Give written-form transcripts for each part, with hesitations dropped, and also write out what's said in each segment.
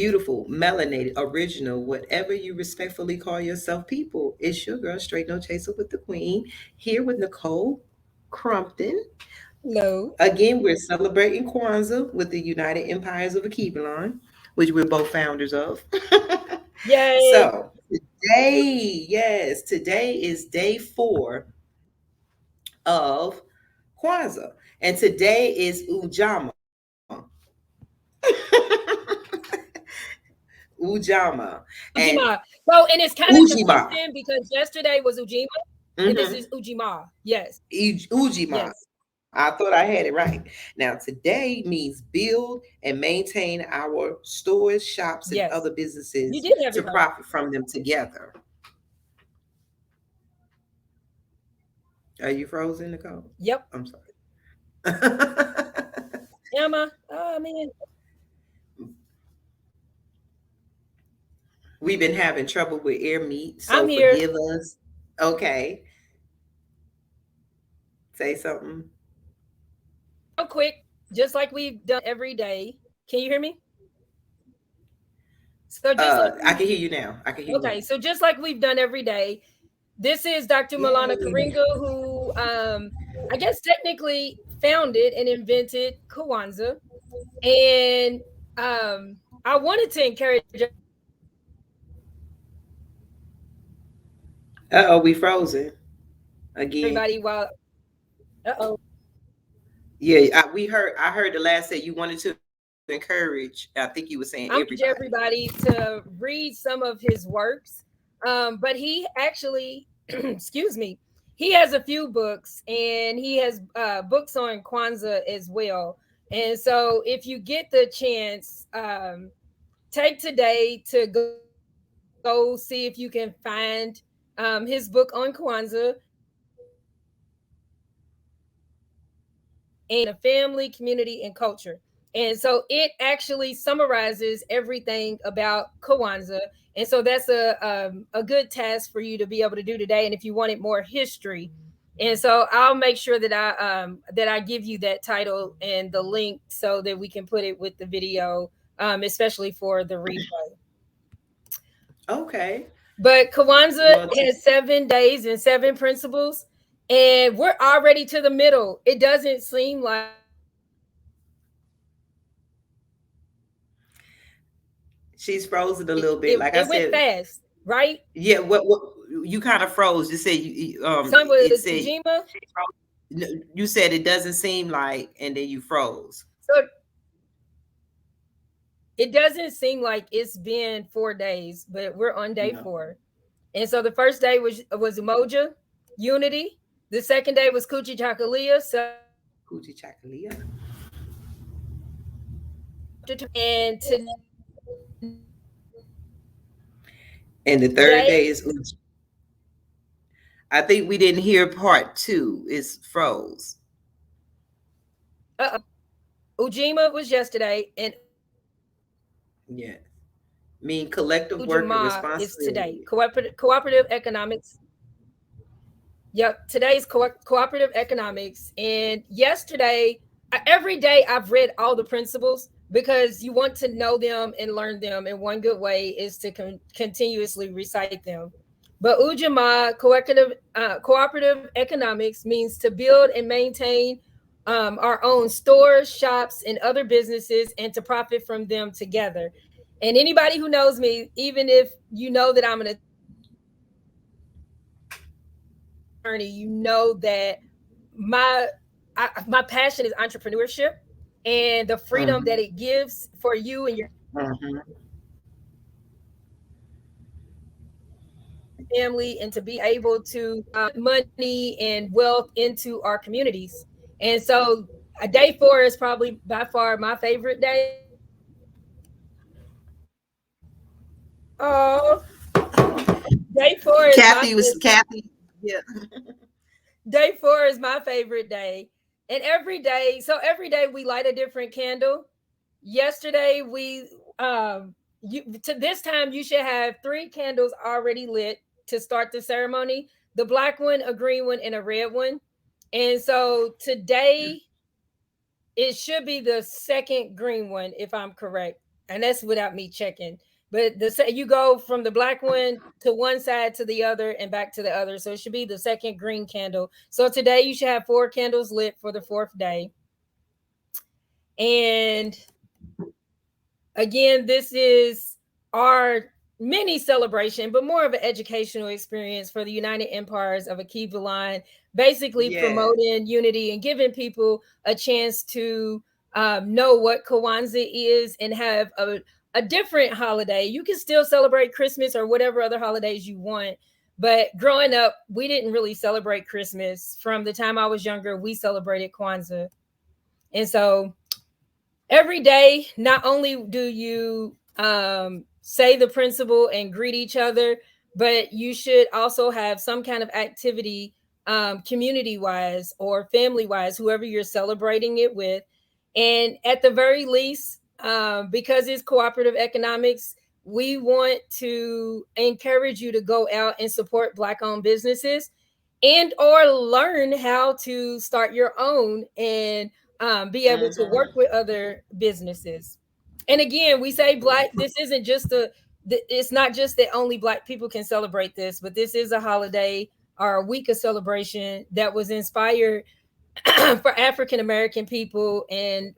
beautiful, melanated, original, whatever you respectfully call yourself, people. It's your girl, Straight No Chaser with the Queen, here with Nicole Crumpton. Hello. Again, we're celebrating Kwanzaa with the United Empires of Akibalon, which we're both founders of. Yay. So today, yes, today is day 4 of Kwanzaa, and today is Ujamaa. Ujamaa and Ujima. So, and it's kind of Ujima. confusing because yesterday was Ujima and this Mm-hmm. is Ujima. Yes. Ujima. Yes. I thought I had it right. Now, today means build and maintain our stores, shops, and other Yes. businesses You did to have it right. profit from them together. Are you frozen, Nicole? Yep. I'm sorry. Emma. Oh man. We've been having trouble with ear meat, so I'm here. forgive us. Okay. Say something. Real quick, just like we've done every day. Can you hear me? So just like I we can hear you now. I can hear you now. okay, so just like we've done every day, this is Dr. Milana Yay. Karinga, who I guess technically founded and invented Kwanzaa. And I wanted to encourage Uh-oh, we frozen again. everybody while uh-oh. Yeah, I heard the last say you wanted to encourage. I think you were saying I'm everybody. everybody to read some of his works. But he actually, excuse me, he has a few books and he has books on Kwanzaa as well. And so if you get the chance, take today to go see if you can find his book on Kwanzaa and a family, community, and culture. And so it actually summarizes everything about Kwanzaa. And so that's a good task for you to be able to do today. And if you wanted more history, and so I'll make sure that I give you that title and the link so that we can put it with the video, especially for the replay. Okay. But Kwanzaa Well, has 7 days and 7 principles, and we're already to the middle. It doesn't seem like she's frozen a little bit. it, Like I it went said, fast, right? yeah. What you kind of froze? You said Some it was said Ujima. you said it doesn't seem like, and then you froze. So it doesn't seem like it's been 4 days, but we're on day No, 4. And so the first day was Umoja, unity. The second day was Kuchi Chakalia, Coochie Chakalia. and And the third today, day is I think we didn't hear part 2. It's froze. Ujima was yesterday, and Yeah. Mean collective work and Ujamaa is today. responsibility. Cooperative economics. Yep, today's cooperative economics. And yesterday, every day I've read all the principles because you want to know them and learn them. And one good way is to continuously recite them. But Ujamaa, cooperative economics, means to build and maintain our own stores, shops, and other businesses and to profit from them together. And anybody who knows me, even if you know that I'm an attorney, you know that my my passion is entrepreneurship and the freedom Mm-hmm. that it gives for you and your Mm-hmm. family and to be able to money and wealth into our communities. And so day 4 is probably by far my favorite day. Oh, day 4 is my Kathy was Kathy. Yeah. day 4 is my favorite day. And every day we light a different candle. Yesterday we you to this time you should have 3 candles already lit to start the ceremony. The black one, a green one, and a red one. And so today it should be the second green one, if I'm correct. and that's without me checking. But you go from the black one to one side to the other and back to the other. So it should be the second green candle. So today you should have 4 candles lit for the fourth day. And again, this is our mini celebration, but more of an educational experience for the United Empires of Akiva Line, basically Yes. promoting unity and giving people a chance to know what Kwanzaa is and have a different holiday. You can still celebrate Christmas or whatever other holidays you want. But growing up, we didn't really celebrate Christmas. From the time I was younger, we celebrated Kwanzaa. And so every day, not only do you say the principle and greet each other, but you should also have some kind of activity, community wise or family wise, whoever you're celebrating it with. And at the very least, because it's cooperative economics, we want to encourage you to go out and support Black owned businesses and or learn how to start your own and be able to Hmm. work with other businesses. And again, we say Black, this isn't just it's not just that only Black people can celebrate this, but this is a holiday or a week of celebration that was inspired for African American people and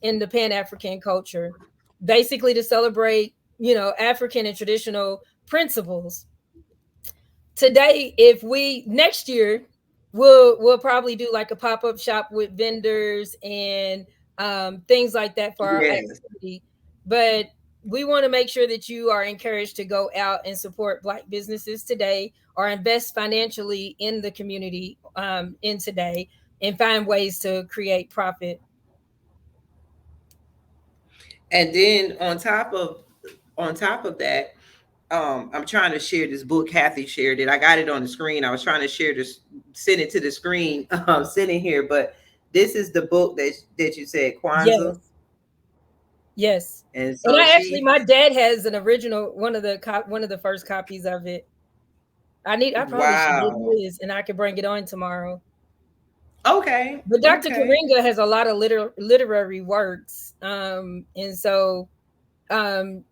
in the Pan African culture, basically to celebrate, African and traditional principles. Today, if we next year, we'll probably do like a pop-up shop with vendors and things like that for our Yes. activity. But we want to make sure that you are encouraged to go out and support Black businesses today or invest financially in the community in today and find ways to create profit. And then on top of that, I'm trying to share this book. Kathy shared it. I got it on the screen. I was trying to share this, send it to the screen, sitting here. But this is the book that you said, Yes, Kwanzaa. yes. And And so I actually, she, my dad has an original one of the first copies of it. I probably should get wow. his and I could bring it on tomorrow. Okay. But Dr. Okay. Karinga has a lot of literary works. And so um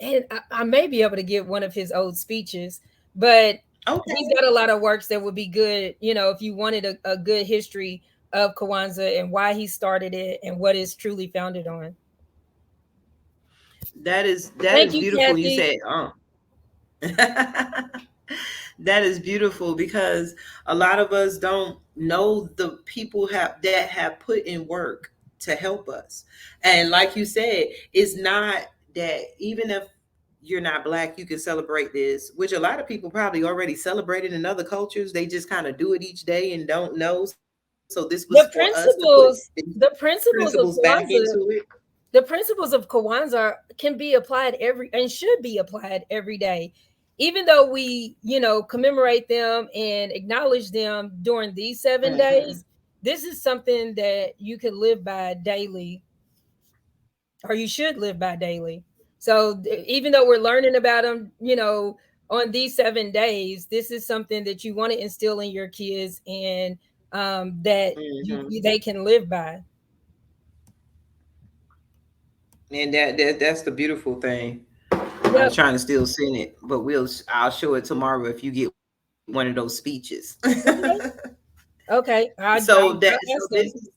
and I may be able to get one of his old speeches, but he's Okay. got a lot of works that would be good, if you wanted a good history of Kwanzaa and why he started it and what it's truly founded on. That Thank is you, beautiful. You Kathy. said, that is beautiful because a lot of us don't know the people that have put in work to help us. And like you said, it's not that even if you're not Black, you can celebrate this, which a lot of people probably already celebrated in other cultures. They just kind of do it each day and don't know. So this was for us to The put these principles, the principles principles of back into Kwanzaa it. the principles of Kwanzaa can be applied every and should be applied every day. Even though we, commemorate them and acknowledge them during these 7 days, this is something that you can live by daily, or you should live by daily. So even though we're learning about them, on these 7 days, this is something that you want to instill in your kids and that Hmm. they can live by. And that's the beautiful thing. I was Yep. trying to still send it, but I'll show it tomorrow if you get one of those speeches. Okay. Okay. So I'll this ask them. is,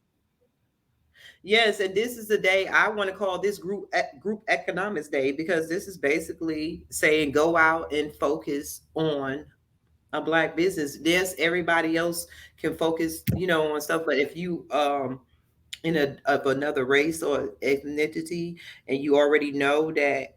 yes, and this is the day I want to call this group economics day, because this is basically saying go out and focus on a Black business. Yes, everybody else can focus, on stuff, but if you in of another race or ethnicity, and you already know that,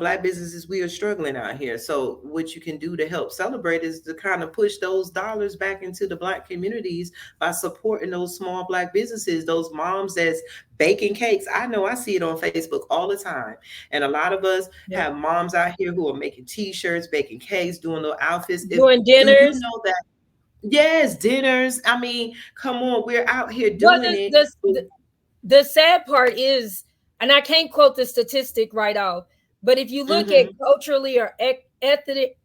Black businesses, we are struggling out here. So what you can do to help celebrate is to kind of push those dollars back into the Black communities by supporting those small Black businesses, those moms that's baking cakes. I know, I see it on Facebook all the time. And a lot of us Yep. have moms out here who are making t-shirts, baking cakes, doing little outfits. If Doing Do you dinners. know that? Yes, dinners. I mean, come on, we're out here Well, doing it. the sad part is, and I can't quote the statistic right off, but if you look at Hmm. culturally or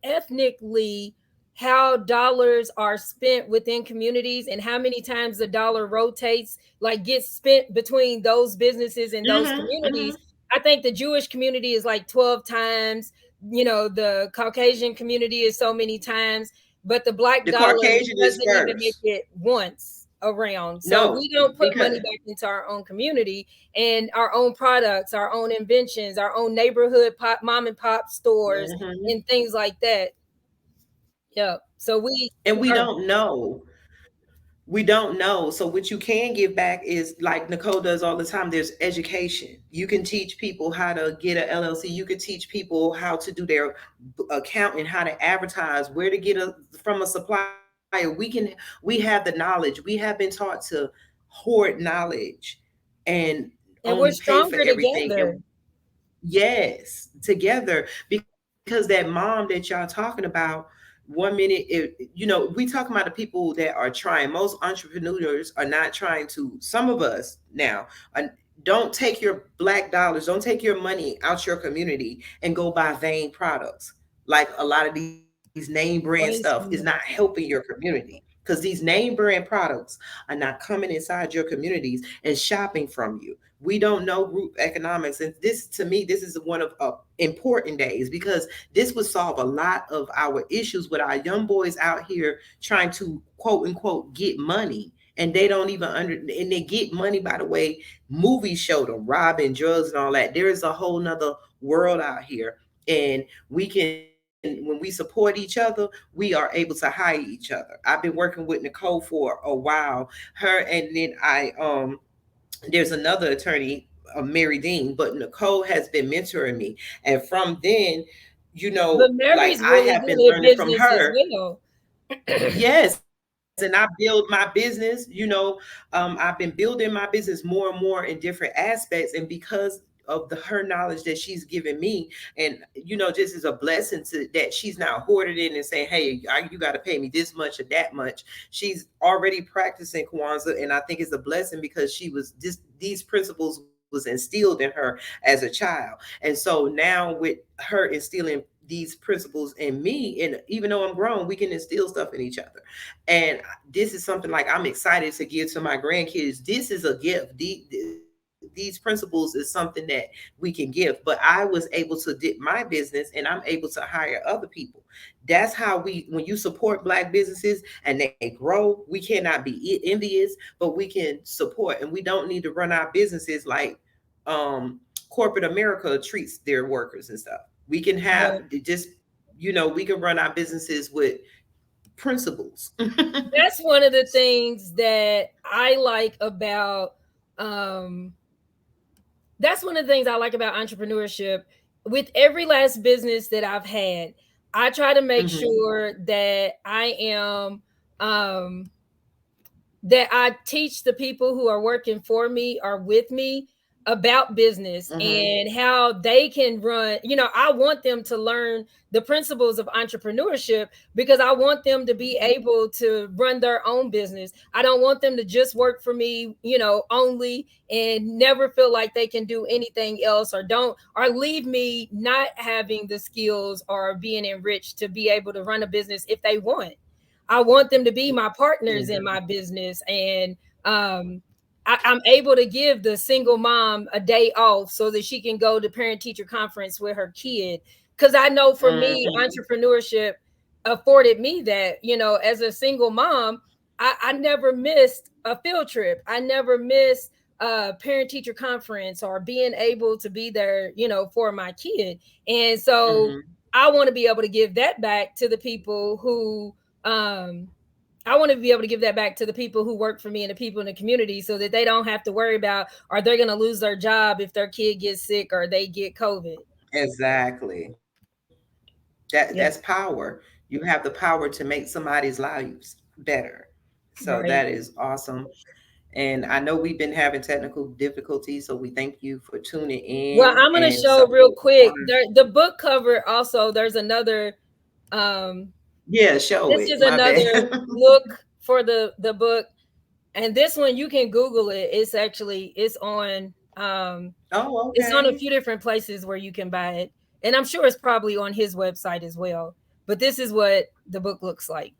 ethnically, how dollars are spent within communities and how many times the dollar rotates, like gets spent between those businesses and those Hmm. Hmm. communities, I think the Jewish community is like 12 times, the Caucasian community is so many times, but the black The dollar Caucasian is doesn't even make first. it once around. So No, we don't put because money back into our own community and our own products, our own inventions, our own neighborhood pop, mom and pop stores mhm. and things like that. Yeah. So we And we are don't know. We don't know. So what you can give back is like Nicole does all the time. There's education. You can teach people how to get an LLC. You can teach people how to do their accounting, how to advertise, where to get from a supplier. We have the knowledge. We have been taught to hoard knowledge and only and pay we're for stronger everything. And together. yes, together. Because that mom that y'all talking about, 1 minute, we talking about the people that are trying. Most entrepreneurs are not trying to. Some of us now don't take your black dollars, don't take your money out your community and go buy vain products. Like a lot of these name brand stuff is not Wasting helping your money. community because these name brand products are not coming inside your communities and shopping from you. We don't know group economics, and this to me, this is one of important days because this would solve a lot of our issues with our young boys out here trying to quote unquote get money, and they don't even and they get money by the way movies show them robbing, drugs, and all that. There is a whole nother world out here, and we can, when we support each other, we are able to hire each other. I've been working with Nicole for a while, her, and then there's another attorney, Mary Dean, but Nicole has been mentoring me. And from then, But like Mary's I really have been good at learning from business as her. well. Yes, and I build my business. I've been building my business more and more in different aspects, and because of her knowledge that she's given me, and just as a blessing to that, she's not hoarded in and saying, "Hey, you got to pay me this much or that much." She's already practicing Kwanzaa, and I think it's a blessing because she was these principles was instilled in her as a child, and so now with her instilling these principles in me, and even though I'm grown, we can instill stuff in each other. And this is something like I'm excited to give to my grandkids. This is a gift. These principles is something that we can give. But I was able to dip my business, and I'm able to hire other people. That's how when you support black businesses and they grow, we cannot be envious, but we can support, and we don't need to run our businesses like corporate America treats their workers and stuff. We can have Right. just, we can run our businesses with principles. That's one of the things that I like about um that's one of the things I like about entrepreneurship. With every last business that I've had, I try to make Hmm. sure that um that I teach the people who are working for me or with me about business Hmm. and how they can run. I want them to learn the principles of entrepreneurship because I want them to be able to run their own business. I don't want them to just work for me, only and never feel like they can do anything else or leave me not having the skills or being enriched to be able to run a business if they want. I want them to be my partners in my business. And I'm able to give the single mom a day off so that she can go to parent teacher conference with her kid. Because I know for me, Hmm. entrepreneurship afforded me that, as a single mom, I never missed a field trip. I never missed a parent teacher conference or being able to be there, for my kid. And so Hmm. I want to be able to give that back to the people who um I want to be able to give that back to the people who work for me and the people in the community so that they don't have to worry about are they going to lose their job if their kid gets sick or they get COVID. Exactly. That's Yeah, power. You have the power to make somebody's lives better. So that right. is awesome. And I know we've been having technical difficulties, so we thank you for tuning Well, in I'm going to and show real quick support. there, the book cover. Also, there's another. Um, Yeah, show this it. is My bad. another look for the book, and this one you can Google it. Oh, It's on a okay. few different places where you can buy it. And I'm sure it's probably on his website as well. But this is what the book looks like.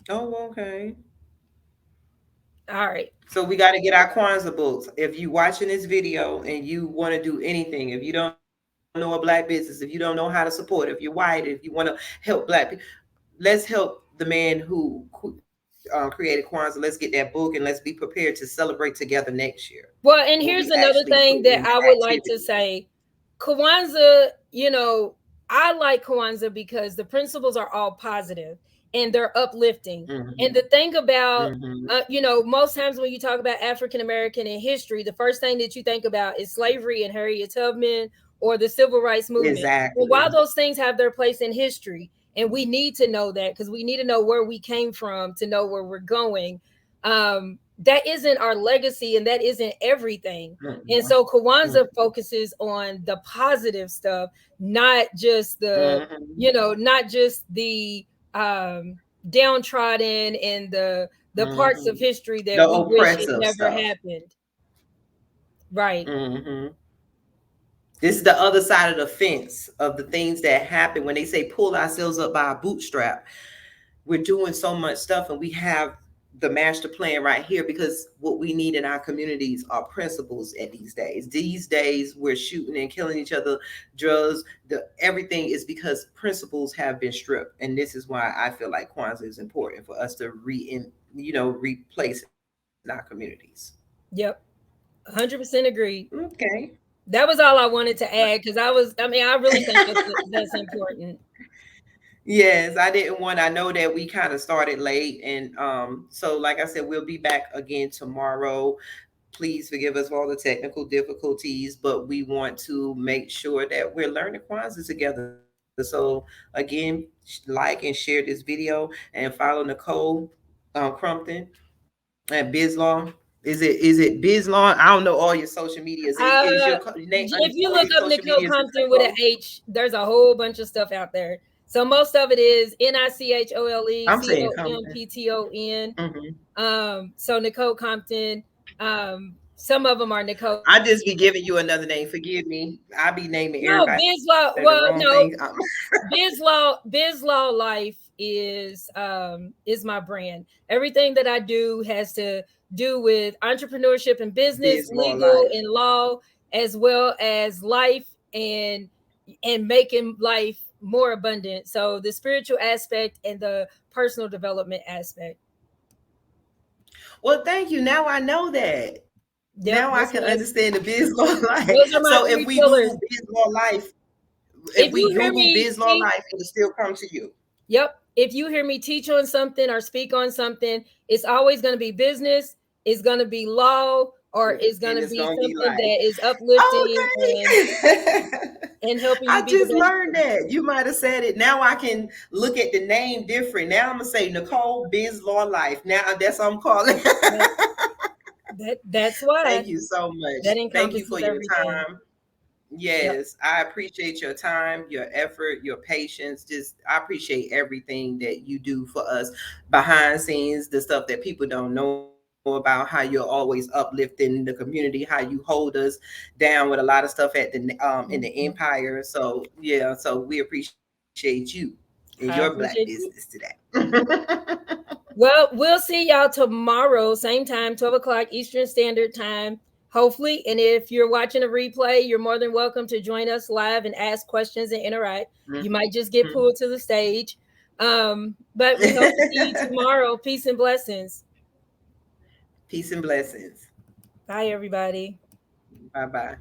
Oh, okay. All right. So we got to get our Kwanzaa books. If you watching this video and you want to do anything, if you don't know a black business, if you don't know how to support, if you're white, if you want to help black people, let's help the man who created Kwanzaa. Let's get that book and let's be prepared to celebrate together next year. Well, and What we here's actually another put thing in that I would like to activities. say. Kwanzaa, I like Kwanzaa because the principles are all positive and they're uplifting. And the Mm-hmm. thing about, Mm-hmm. most times when you talk about African American in history, the first thing that you think about is slavery and Harriet Tubman or the civil rights movement. But while Exactly. those things have their place in history, and we need to know that because we need to know where we came from to know where we're going. That isn't our legacy and that isn't everything. And Mm-hmm. so Kawanzaa Mm-hmm. focuses on the positive stuff, not just Mm-hmm. not just the um downtrodden and the parts Mm-hmm. of history The that we wish it oppressive never stuff. happened. Right. Mm-hmm. This is the other side of the fence of the things that happen when they say pull ourselves up by a bootstrap. We're doing so much stuff and we have the master plan right here because what we need in our communities are principles at these days. These days we're shooting and killing each other, drugs, everything is because principles have been stripped. And this is why I feel like Kwanzaa is important for us to replace in our communities. Yep. 100% agreed. Okay. That was all I wanted to add because I really think that's important. Yes, I didn't want. I know that we kind of started late, and so like I said, we'll be back again tomorrow. Please forgive us for all the technical difficulties, but we want to make sure that we're learning Kwanzaa together. So again, like and share this video and follow Nicole Crumpton at Bizlaw. Is it Bizlaw? I don't know all your social medias. Is your name If you all your look up social Nicole medias is Compton with an Nicole? H, there's a whole bunch of stuff out there. So most of it is Nichole I'm saying Compton. Compton. Hmm. So Nicole Compton. Some of them are Nicole. I just be giving you another name. Forgive me. I be naming No, everybody the Bizlaw. wrong Well, thing. no, Bizlaw Life is my brand. Everything that I do has to do with entrepreneurship and business, Biz Law legal Life. and law, as well as life and making life more abundant. So the spiritual aspect and the personal development aspect. Well, thank you. Now I know that. Yep, Now I can understand the Biz Law those Life. are my So if three we pillars. Google Biz Law Life, If if we you hear Google me Biz Law teach, Life, it'll still come to you. yep. If you hear me teach on something or speak on something, it's always going to be business, it's going to be law, or it's going And to it's be gonna be something life. that is Oh, uplifting dang. and helping you I be the just best learned you. that. You might have said it. Now I can look at the name different. Now I'm gonna say Nicole Biz Law Life. Now that's what I'm calling. Yep. That's why Thank you so much. that Thank you encompasses for your everything. time. Yep. Yes, I appreciate your time, your effort, your patience. Just I appreciate everything that you do for us behind scenes, the stuff that people don't know about, how you're always uplifting the community, how you hold us down with a lot of stuff at the in the Mhm. empire. So yeah, so we appreciate you and your black I business appreciate you. today. Well, we'll see y'all tomorrow, same time, 12 o'clock Eastern Standard Time, hopefully. And if you're watching a replay, you're more than welcome to join us live and ask questions and interact. You might just get pulled to the stage. But we hope to see you tomorrow. Peace and blessings. Peace and blessings. Bye, everybody. Bye bye.